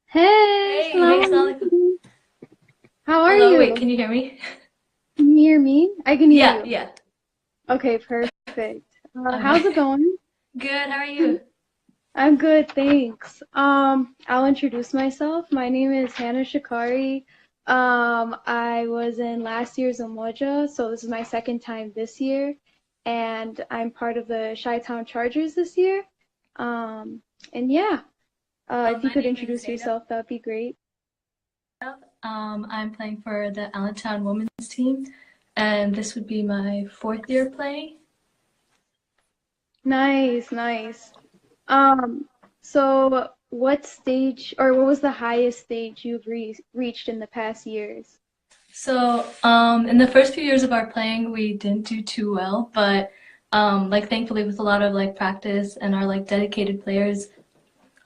Hey, Hey, salam Salam. alaikum. How are Hello, wait, you? can you hear me? Can you hear me? I can hear Yeah, you. yeah. Okay, perfect. How's it Okay. going? Good, how are you? I'm good, thanks. I'll introduce myself. My name is Hannah Shekari. I was in last year's Umoja, so this is my second time this year, and I'm part of the Chi-Town Chargers this year. Um, and yeah, if you My could name is introduce Zainab. yourself, that'd be great. I'm playing for the Allentown women's team, and this would be my fourth year playing. Nice, nice. Um, so what stage or what was the highest stage you've reached in the past years? In the first few years of our playing, we didn't do too well, but thankfully with a lot of like practice and our like dedicated players,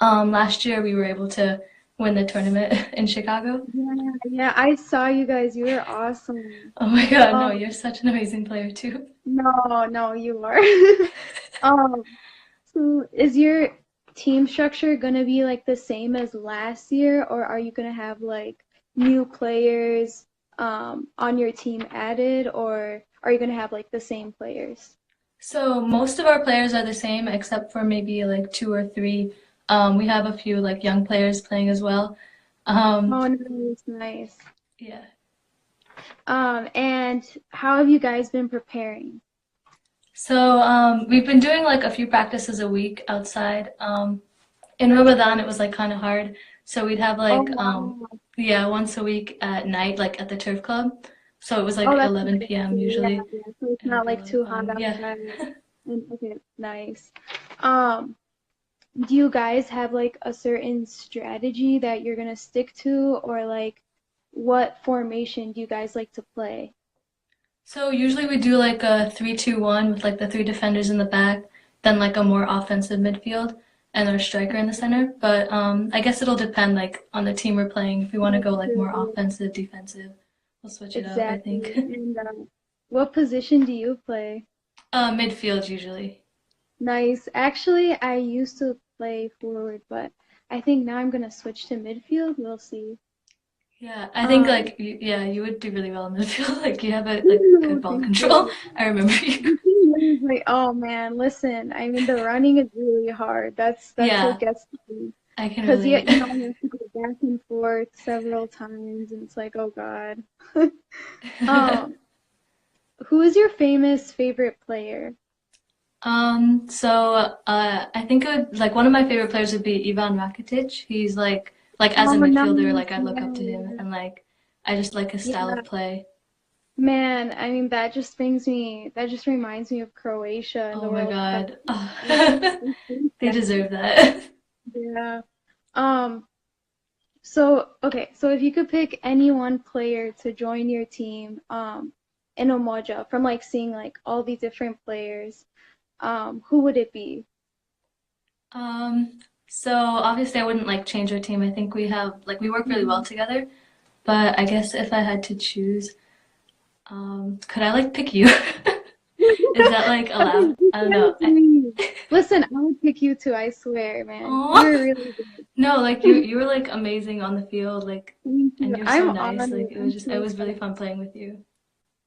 last year we were able to win the tournament in Chicago. Yeah, yeah, I saw you guys. You were awesome. Oh my God, no, Um, you're such an amazing player too. no, no, you are. Um, so is your team structure gonna be like the same as last year, or are you gonna have like new players on your team added, or are you gonna have like the same players? So most of our players are the same, except for maybe like two or three. We have a few like young players playing as well. Um, Oh, nice, nice. yeah. And how have you guys been preparing? We've been doing like a few practices a week outside. In Ramadan, it was like kind of hard, so we'd have Oh, like wow. yeah, once a week at night, like at the turf club. So it was Oh, like that's a 11 good p.m. idea. Yeah, usually, yeah. So it's and it'd not be a like lot of too hot fun. Yeah. outside. And okay, nice. Um, do you guys have like a certain strategy that you're gonna stick to, or like what formation do you guys like to play? So usually we do like a 3-2-1 with like the three defenders in the back, then like a more offensive midfield and our striker in the center. But I guess it'll depend like on the team we're playing. If we want to That's go like true, more yeah. offensive, defensive, we'll switch it up, I think. Exactly. And what position do you play? Midfield usually. Nice. Actually, I used to play forward, but I think now I'm gonna switch to midfield. We'll see. Yeah, I think Um, like yeah, you would do really well in midfield. Like you have a like no, good ball thank control. you. I remember you. The thing is, like, oh man, listen. I mean, the running is really hard. That's what Yeah, gets me. I can Because relate. you have to go back and forth several times, and it's like, oh God. Um, who is your famous favorite player? I think it would, like one of my favorite players would be Ivan Rakitic. He's like as Oh, a midfielder, nice. like I look up to him Yeah, and like I just like his style of yeah. play. Man, I mean, that just reminds me of Croatia in Oh the my World Cup. God. Oh, It's so they sad. deserve that. Yeah. Um, so if you could pick any one player to join your team, in Umoja from like seeing like all these different players, who would it be? Um, so obviously I wouldn't like change our team. I think we have like we work really well Mhm. together. But I guess if I had to choose, could I like pick you? Is that like Okay, allowed? you I don't can know. please. Listen, I would pick you too, I swear, man. Oh You're really good. no, like you were like amazing on the field, like, Thank you. and you're so I'm nice. honored. Like I'm it so was really glad. fun playing with you.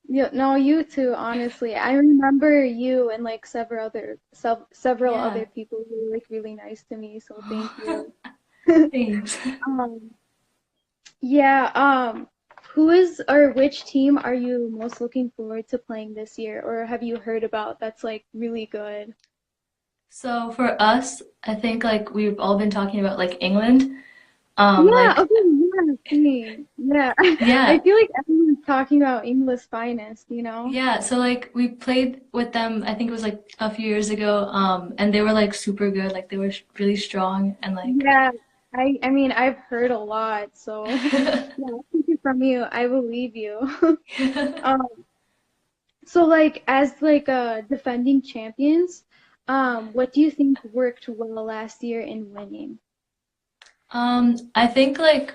Yeah, no, you too, honestly. I remember you and like several Yeah. other people who were like really nice to me, so thank you. Thanks. Um, yeah, who is or which team are you most looking forward to playing this year, or have you heard about that's like really good? So for us, I think like we've all been talking about like England. Yeah, Like okay, yeah, same. Yeah. I yeah, feel like everyone's talking about English finest, you know? yeah. So like we played with them. I think it was like a few years ago. And they were like super good. Like they were really strong and like Yeah, I mean I've heard a lot, so yeah, I'll take it from you. I believe you. Um, so like as like defending champions, what do you think worked well last year in winning? I think like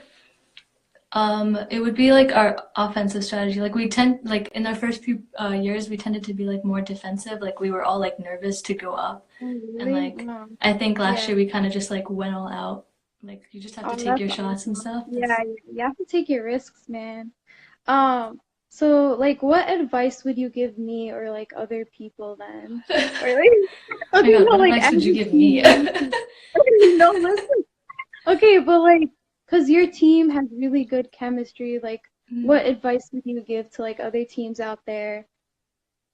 it would be like our offensive strategy. Like we tend like in our first few years we tended to be like more defensive. Like we were all like nervous to go up. Oh, And really? like I think last Yeah. year we kind of just like went all out. Like you just have to Oh, take that's your shots and awesome. stuff. Yeah, That's you have to take your risks, man. So like what advice would you give me or like other people then? Or like Oh my okay, God, no, what like advice as would you a give me? team. Okay, no, listen. Okay, but like, cause your team has really good chemistry, like Mm. what advice would you give to like other teams out there?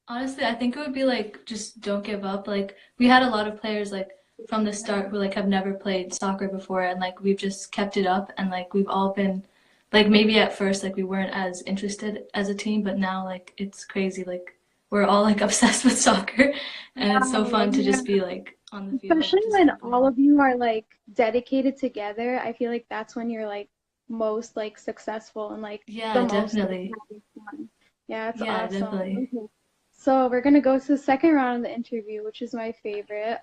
Honestly, I think it would be like just don't give up. Like we had a lot of players like from the start who like have never played soccer before and like we've just kept it up and like we've all been like maybe at first like we weren't as interested as a team, but now like it's crazy. Like we're all like obsessed with soccer and it's so Wow, fun to yeah. just be like on the field Especially just when kind of all playing. of you are like dedicated together, I feel like that's when you're like most like successful and like the Yeah, most like definitely. having fun. Yeah, it's Yeah, awesome. definitely. Okay. So we're gonna go to the second round of the interview, which is my favorite.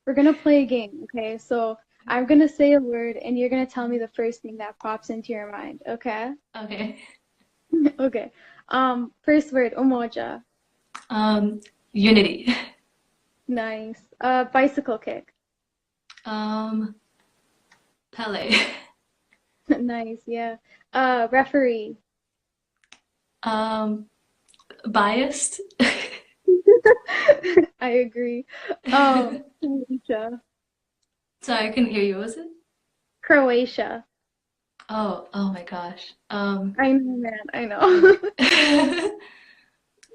We're gonna play a game, okay? So I'm gonna say a word and you're gonna tell me the first thing that pops into your mind, okay? Okay. Okay. First word, umoja. Unity. Nice. Bicycle kick. Um, Pele. Nice, yeah. Referee. Biased. I agree. Croatia. Sorry, I couldn't hear you. What was it? Croatia. Oh my gosh. I know, man. I know.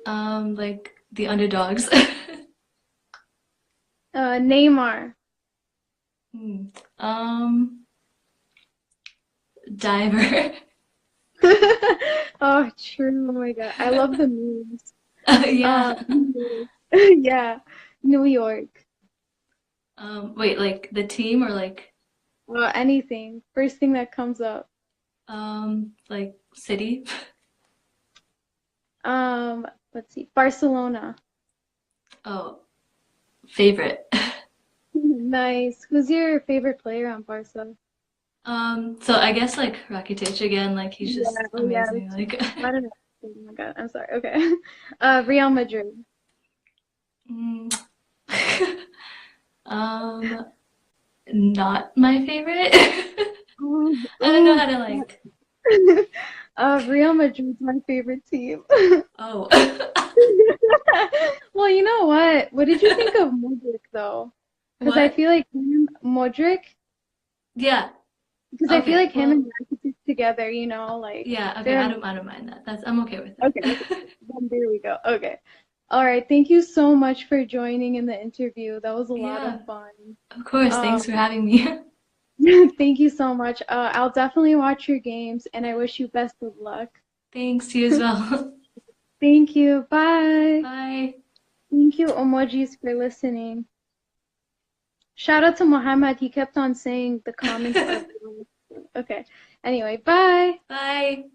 Like the underdogs. Neymar. Hmm. Um, Diver. Oh, true. Oh my God. I love the memes. Yeah. Yeah. New York. Wait, like the team or like Anything. First thing that comes up. like city? Let's see. Barcelona. Oh, favorite. Nice. Who's your favorite player on Barca? So I guess like Rakitic again, like he's Yeah, just oh yeah, amazing. that's true. Like I don't know. Oh my God, I'm sorry. Okay. Real Madrid. mm, um not my favorite. Oh, I don't know oh, how to like Real Madrid's my favorite team. oh. Well, you know what? What did you think of Modric though? Because I What? feel like Yeah. Okay. him and Well, Rakitic together, you know, like yeah. Okay. they're I don't mind that. That's I'm okay with okay, okay. it. Then there we go. Okay. All right. Thank you so much for joining in the interview. That was a lot of Yeah. fun. Of course. Thanks for Um, having me. thank you so much. I'll definitely watch your games and I wish you best of luck. Thanks. You as well. Thank you. Bye. Bye. Thank you, Emojis, for listening. Shout out to Muhammad. He kept on saying the comments are okay. Anyway, bye. Bye.